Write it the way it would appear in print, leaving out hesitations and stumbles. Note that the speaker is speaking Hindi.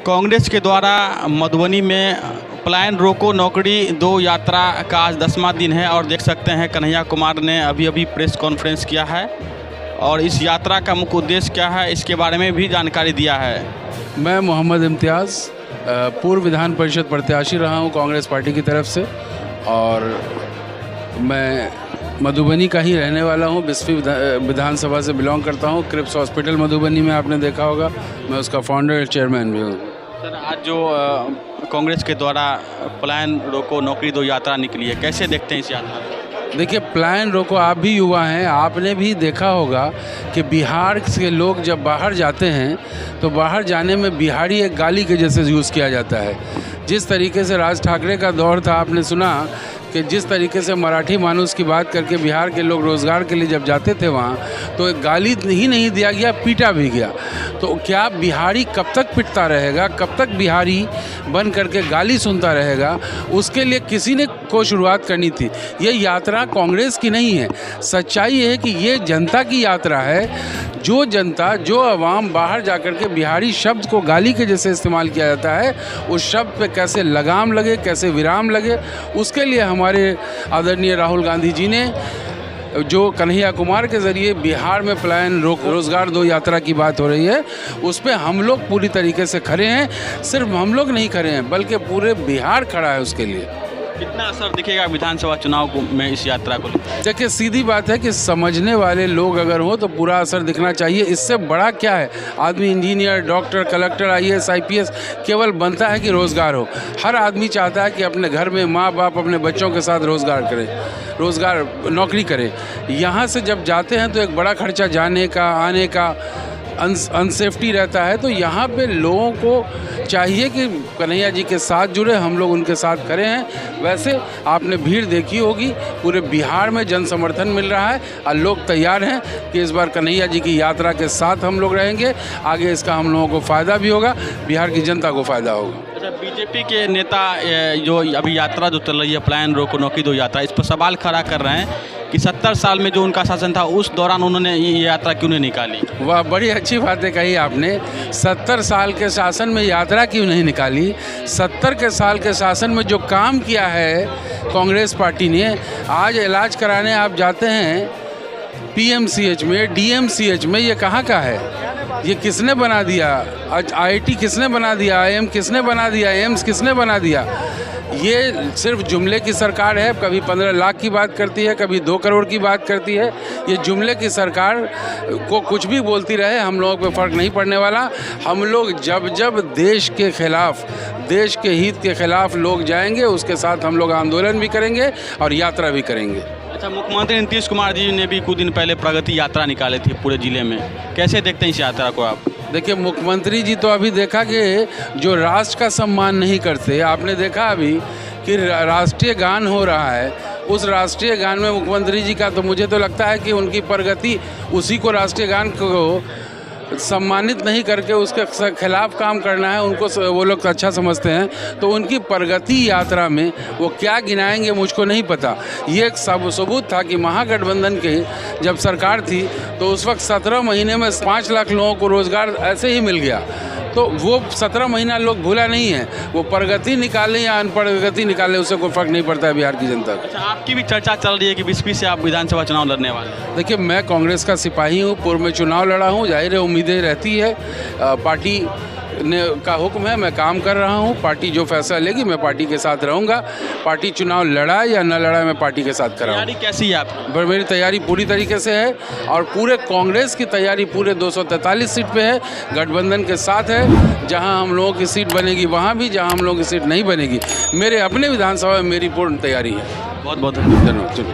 कांग्रेस के द्वारा मधुबनी में पलायन रोको नौकरी दो यात्रा का आज 10वां दिन है और देख सकते हैं कन्हैया कुमार ने अभी प्रेस कॉन्फ्रेंस किया है और इस यात्रा का मुख्य उद्देश्य क्या है इसके बारे में भी जानकारी दिया है। मैं मोहम्मद इम्तियाज़ पूर्व विधान परिषद प्रत्याशी रहा हूं कांग्रेस पार्टी की तरफ से और मैं मधुबनी का ही रहने वाला हूं। 20वीं विधानसभा से बिलोंग करता हूं। क्रिप्स हॉस्पिटल मधुबनी में आपने देखा होगा, मैं उसका फाउंडर चेयरमैन भी हूं। सर, आज जो कांग्रेस के द्वारा पलायन रोको नौकरी दो यात्रा निकली है, कैसे देखते हैं इस यात्रा को? देखिए, पलायन रोको, आप भी युवा हैं, आपने भी देखा होगा कि बिहार के लोग जब बाहर जाते हैं तो बाहर जाने में बिहारी एक गाली के जैसे यूज़ किया जाता है। जिस तरीके से राज ठाकरे का दौर था, आपने सुना कि जिस तरीके से मराठी मानुस की बात करके बिहार के लोग रोज़गार के लिए जब जाते थे वहाँ तो एक गाली ही नहीं दिया गया, पीटा भी गया। तो क्या बिहारी कब तक पिटता रहेगा, कब तक बिहारी बन करके गाली सुनता रहेगा? उसके लिए किसी ने को शुरुआत करनी थी। ये यात्रा कांग्रेस की नहीं है। सच्चाई है कि ये जनता की यात्रा है। जो जनता, जो आवाम बाहर जाकर के बिहारी शब्द को गाली के जैसे इस्तेमाल किया जाता है, उस शब्द पे कैसे लगाम लगे, कैसे विराम लगे, उसके लिए हमारे आदरणीय राहुल गांधी जी ने जो कन्हैया कुमार के ज़रिए बिहार में पलायन रोज़गार दो यात्रा की बात हो रही है, उस पर हम लोग पूरी तरीके से खड़े हैं। सिर्फ हम लोग नहीं खड़े हैं बल्कि पूरे बिहार खड़ा है उसके लिए। कितना असर दिखेगा विधानसभा चुनाव में इस यात्रा को? देखिए, सीधी बात है कि समझने वाले लोग अगर हो तो पूरा असर दिखना चाहिए। इससे बड़ा क्या है? आदमी engineer, doctor, collector, IAS, IPS केवल बनता है कि रोज़गार हो। हर आदमी चाहता है कि अपने घर में माँ बाप अपने बच्चों के साथ रोज़गार नौकरी करें। यहाँ से जब जाते हैं तो एक बड़ा खर्चा जाने का, आने का, अनसेफ्टी रहता है। तो यहाँ पे लोगों को चाहिए कि कन्हैया जी के साथ जुड़े, हम लोग उनके साथ खड़े हैं। वैसे आपने भीड़ देखी होगी, पूरे बिहार में जन समर्थन मिल रहा है और लोग तैयार हैं कि इस बार कन्हैया जी की यात्रा के साथ हम लोग रहेंगे। आगे इसका हम लोगों को फ़ायदा भी होगा, बिहार की जनता को फ़ायदा होगा। अच्छा, बीजेपी के नेता जो अभी यात्रा जो चल रही है पलायन रोको नौकरी दो यात्रा, इस पर सवाल खड़ा कर रहे हैं कि 70 साल में जो उनका शासन था उस दौरान उन्होंने ये यात्रा क्यों नहीं निकाली? वाह, बड़ी अच्छी बातें कही आपने। 70 साल के शासन में यात्रा क्यों नहीं निकाली? 70 के साल के शासन में जो काम किया है कांग्रेस पार्टी ने, आज इलाज कराने आप जाते हैं PMCH में, DMCH में, ये कहाँ का है? ये किसने बना दिया? आज IIT किसने बना दिया? IIM किसने बना दिया? AIIMS किसने बना दिया? ये सिर्फ जुमले की सरकार है। कभी 15 लाख की बात करती है, कभी 2 करोड़ की बात करती है। ये जुमले की सरकार को कुछ भी बोलती रहे, हम लोगों पे फ़र्क नहीं पड़ने वाला। हम लोग जब देश के खिलाफ, देश के हित के खिलाफ लोग जाएंगे, उसके साथ हम लोग आंदोलन भी करेंगे और यात्रा भी करेंगे। अच्छा, मुख्यमंत्री नीतीश कुमार जी ने भी कुछ दिन पहले प्रगति यात्रा निकाली थी पूरे ज़िले में, कैसे देखते हैं इस यात्रा को आप? देखिए, मुख्यमंत्री जी तो अभी देखा कि जो राष्ट्र का सम्मान नहीं करते। आपने देखा अभी कि राष्ट्रीय गान हो रहा है, उस राष्ट्रीय गान में मुख्यमंत्री जी का, तो मुझे तो लगता है कि उनकी प्रगति उसी को राष्ट्रीय गान को सम्मानित नहीं करके उसके खिलाफ काम करना है। उनको वो लोग अच्छा समझते हैं, तो उनकी प्रगति यात्रा में वो क्या गिनाएंगे मुझको नहीं पता। ये एक सबूत था कि महागठबंधन की जब सरकार थी तो उस वक्त 17 महीने में 5 लाख लोगों को रोज़गार ऐसे ही मिल गया। तो वो 17 महीना लोग भूला नहीं है। वो प्रगति निकालें या अनप्रगति निकालें, उससे कोई फ़र्क नहीं पड़ता है बिहार की जनता को। अच्छा, आपकी भी चर्चा चल रही है कि 20 से आप विधानसभा चुनाव लड़ने वाले हैं। देखिए, मैं कांग्रेस का सिपाही हूँ, पूर्व में चुनाव लड़ा हूँ, जाहिर है उम्मीदें रहती है। पार्टी ने का हुक्म है, मैं काम कर रहा हूँ। पार्टी जो फैसला लेगी मैं पार्टी के साथ रहूँगा। पार्टी चुनाव लड़ाए या न लड़ाए, मैं पार्टी के साथ कराऊँ। तैयारी कैसी है आपकी? मेरी तैयारी पूरी तरीके से है और पूरे कांग्रेस की तैयारी पूरे 243 सीट पे है, गठबंधन के साथ है। जहां हम लोगों की सीट बनेगी वहां भी, जहां हम लोगों की सीट नहीं बनेगी, मेरे अपने विधानसभा में मेरी पूर्ण तैयारी है। बहुत बहुत धन्यवाद।